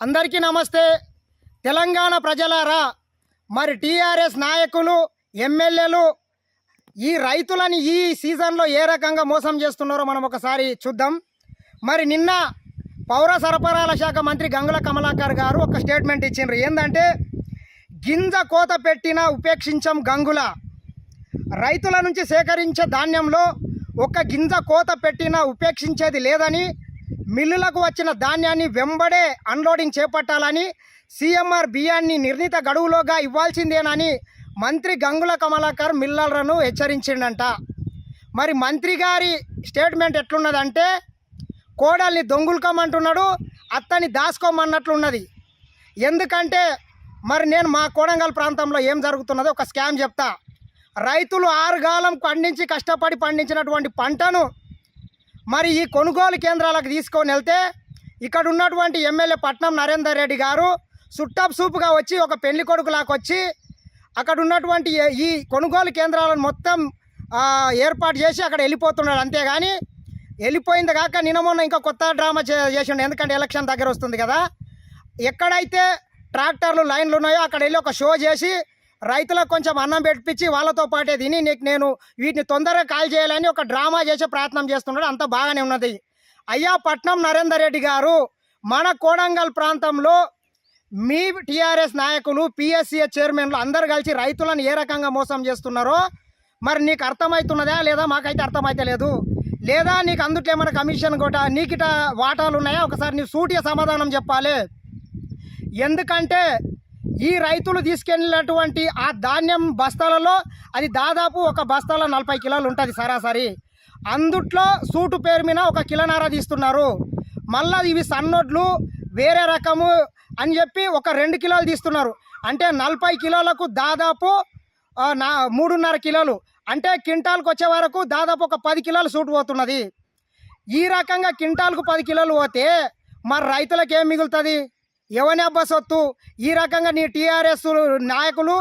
అందరికీ నమస్తే. తెలంగాణ ప్రజలారా, మరి టీఆర్ఎస్ నాయకులు ఎమ్మెల్యేలు ఈ రైతులని ఈ సీజన్లో ఏ రకంగా మోసం చేస్తున్నారో మనం ఒకసారి చూద్దాం. మరి నిన్న పౌర సరఫరాల శాఖ మంత్రి గంగుల కమలాకర్ గారు ఒక స్టేట్మెంట్ ఇచ్చిండ్రు. ఏంటంటే, గింజ కోత పెట్టిన ఉపేక్షించం గంగుల, రైతుల నుంచి సేకరించే ధాన్యంలో ఒక గింజ కోత పెట్టినా ఉపేక్షించేది లేదని, మిల్లులకు వచ్చిన ధాన్యాన్ని వెంబడే అన్లోడింగ్ చేపట్టాలని, సీఎంఆర్ బియ్యాన్ని నిర్ణీత గడువులోగా ఇవ్వాల్సిందేనని మంత్రి గంగుల కమలాకర్ మిల్లర్లను హెచ్చరించిండంట. మరి మంత్రి గారి స్టేట్మెంట్ ఎట్లున్నదంటే, కోడల్ని దొంగులకమంటున్నాడు, అత్తని దాచుకోమన్నట్లున్నది. ఎందుకంటే మరి నేను మా కోడంగల్ ప్రాంతంలో ఏం జరుగుతున్నదో ఒక స్కామ్ చెప్తా. రైతులు 6 కాలం పండించి కష్టపడి పండించినటువంటి పంటను మరి ఈ కొనుగోలు కేంద్రాలకు తీసుకొని వెళ్తే, ఇక్కడ ఉన్నటువంటి ఎమ్మెల్యే పట్నం నరేందర్ రెడ్డి గారు సుట్టప్ సూపుగా వచ్చి ఒక పెళ్లి కొడుకులాగా వచ్చి అక్కడ ఉన్నటువంటి ఈ కొనుగోలు కేంద్రాలను మొత్తం ఏర్పాటు చేసి అక్కడ వెళ్ళిపోతున్నాడు. అంతేగాని వెళ్ళిపోయింది కాక నిన్న మొన్న ఇంకా కొత్త డ్రామా చేసిండు. ఎందుకంటే ఎలక్షన్ దగ్గర వస్తుంది కదా. ఎక్కడైతే ట్రాక్టర్లు లైన్లు ఉన్నాయో అక్కడ వెళ్ళి ఒక షో చేసి రైతులకు కొంచెం అన్నం పెట్టించి వాళ్ళతో పాటే తిని నేను వీటిని తొందరగా కాల్ చేయాలని ఒక డ్రామా చేసే ప్రయత్నం చేస్తున్నాడు. అంత బాగానే ఉన్నది. అయ్యా పట్నం నరేందర్ రెడ్డి గారు, మన కోడంగల్ ప్రాంతంలో మీ టీఆర్ఎస్ నాయకులు, పిఎస్సిఎస్ చైర్మన్లు అందరు కలిసి రైతులను ఏ రకంగా మోసం చేస్తున్నారో మరి నీకు అర్థమవుతున్నదా లేదా? మాకైతే అర్థమైతే లేదు. లేదా నీకు అందుట్లో ఏమైనా కమిషన్ కూడా నీకిట వాటాలు ఉన్నాయా? ఒకసారి నీ సూటిగా సమాధానం చెప్పాలి. ఎందుకంటే ఈ రైతులు తీసుకెళ్ళినటువంటి ఆ ధాన్యం బస్తాలలో అది దాదాపు ఒక బస్తాలో 40 కిలోలు ఉంటుంది సరాసరి. అందుట్లో సూటు పేరు మీద 1 కిలోన్నర తీస్తున్నారు. మళ్ళీ ఇవి సన్నొడ్లు వేరే రకము అని చెప్పి ఒక 2 కిలోలు తీస్తున్నారు. అంటే 40 కిలోలకు దాదాపు 3.5 కిలోలు, అంటే క్వింటాల్కి వచ్చే వరకు దాదాపు ఒక 10 కిలోలు సూటు పోతున్నది. ఈ రకంగా క్వింటాల్కు 10 కిలోలు పోతే మరి రైతులకు ఏం మిగులుతుంది? ఎవని అబ్బా సొత్తు? ఈ రకంగా నీ టీఆర్ఎస్ నాయకులు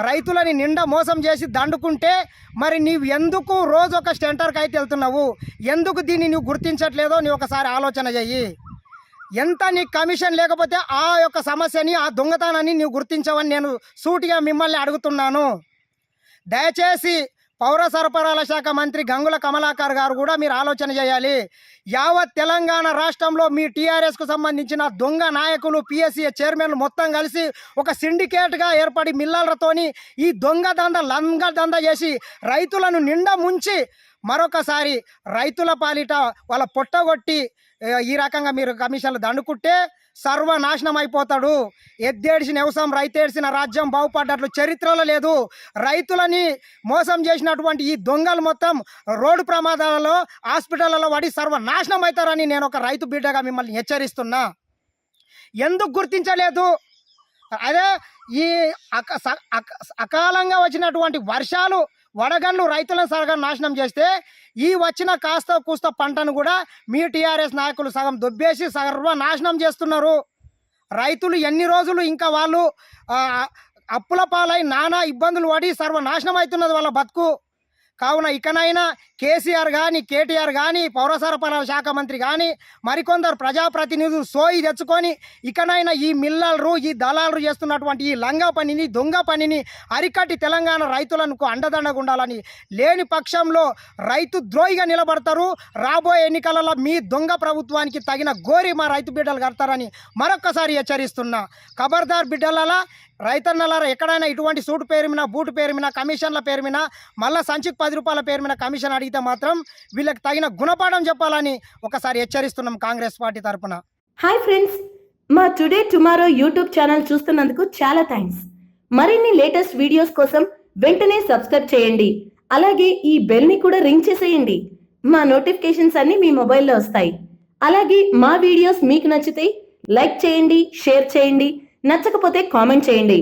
రైతులని నిండా మోసం చేసి దండుకుంటే మరి నీవు ఎందుకు రోజు ఒక సెంటర్కి అయితే వెళ్తున్నావు? ఎందుకు దీన్ని నువ్వు గుర్తించట్లేదో నీ ఒకసారి ఆలోచన చెయ్యి. ఎంత నీ కమిషన్ లేకపోతే ఆ యొక్క సమస్యని, ఆ దొంగతనాన్ని నువ్వు గుర్తించవని నేను సూటిగా మిమ్మల్ని అడుగుతున్నాను. దయచేసి పౌర సరఫరాల శాఖ మంత్రి గంగుల కమలాకర్ గారు కూడా మీరు ఆలోచన చేయాలి. యావత్ తెలంగాణ రాష్ట్రంలో మీ టీఆర్ఎస్కు సంబంధించిన దొంగ నాయకులు, పిఎస్సిఎస్ చైర్మన్లు మొత్తం కలిసి ఒక సిండికేట్గా ఏర్పడి మిల్లర్లతోని ఈ లంగ దంద చేసి రైతులను నిండా ముంచి మరొకసారి రైతుల పాలిట వాళ్ళ పొట్టగొట్టి ఈ రకంగా మీరు కమిషన్లు దండుకుంటే సర్వనాశనం అయిపోతాడు. ఎద్దేడిసిన వ్యవసాయం, రైతేడిసిన రాజ్యం బాగుపడ్డట్లు చరిత్రలో లేదు. రైతులని మోసం చేసినటువంటి ఈ దొంగలు మొత్తం రోడ్డు ప్రమాదాలలో, హాస్పిటళ్లలో పడి సర్వనాశనం అవుతారని నేను ఒక రైతు బిడ్డగా మిమ్మల్ని హెచ్చరిస్తున్నా. ఎందుకు గుర్తించలేదు? అదే ఈ అకాలంగా వచ్చినటువంటి వర్షాలు, వడగళ్ళు రైతులను సగం నాశనం చేస్తే ఈ వచ్చిన కాస్త కూస్త పంటను కూడా మీ టీఆర్ఎస్ నాయకులు సగం దొబ్బేసి సర్వనాశనం చేస్తున్నారు. రైతులు ఎన్ని రోజులు ఇంకా వాళ్ళు అప్పుల పాలై నానా ఇబ్బందులు పడి సర్వనాశనం అవుతున్నది వాళ్ళ బతుకు. కావున ఇకనైనా కేసీఆర్ కానీ, కేటీఆర్ కానీ, పౌర సరఫరాల శాఖ మంత్రి కానీ మరికొందరు ప్రజాప్రతినిధులు సోయి తెచ్చుకొని ఇకనైనా ఈ మిల్లర్లు, ఈ దళాలు చేస్తున్నటువంటి ఈ లంగా పనిని, దొంగ పనిని అరికట్టి తెలంగాణ రైతులకు అండదండగా ఉండాలని, లేని పక్షంలో రైతు ద్రోహిగా నిలబడతారు. రాబోయే ఎన్నికలలో మీ దొంగ ప్రభుత్వానికి తగిన గోరి మా రైతు బిడ్డలు కడతారని మరొక్కసారి హెచ్చరిస్తున్నా. ఖబర్దార్ బిడ్డలలా, రైతన్నలారా, ఎక్కడైనా ఇటువంటి సూటు పేరు మీద, బూటు పేరు మీద, కమిషన్ల పేరు మీద, మళ్ళీ సంచికి 10 రూపాయల పేరు మీద కమిషన్ అడిగితే మాత్రం వీళ్ళకి తగిన గుణపాఠం చెప్పాలని ఒకసారి హెచ్చరిస్తున్నాం కాంగ్రెస్ పార్టీ తరఫున. హాయ్ ఫ్రెండ్స్, మా టుడే టుమారో యూట్యూబ్ ఛానల్ చూస్తున్నందుకు చాలా థ్యాంక్స్. మరిన్ని లేటెస్ట్ వీడియోస్ కోసం వెంటనే సబ్స్క్రైబ్ చేయండి. అలాగే ఈ బెల్ ని కూడా రింగ్ చేసేయండి. మా నోటిఫికేషన్స్ అన్ని మీ మొబైల్లో వస్తాయి. అలాగే మా వీడియోస్ మీకు నచ్చితే లైక్ చేయండి, షేర్ చేయండి, నచ్చకపోతే కామెంట్ చేయండి.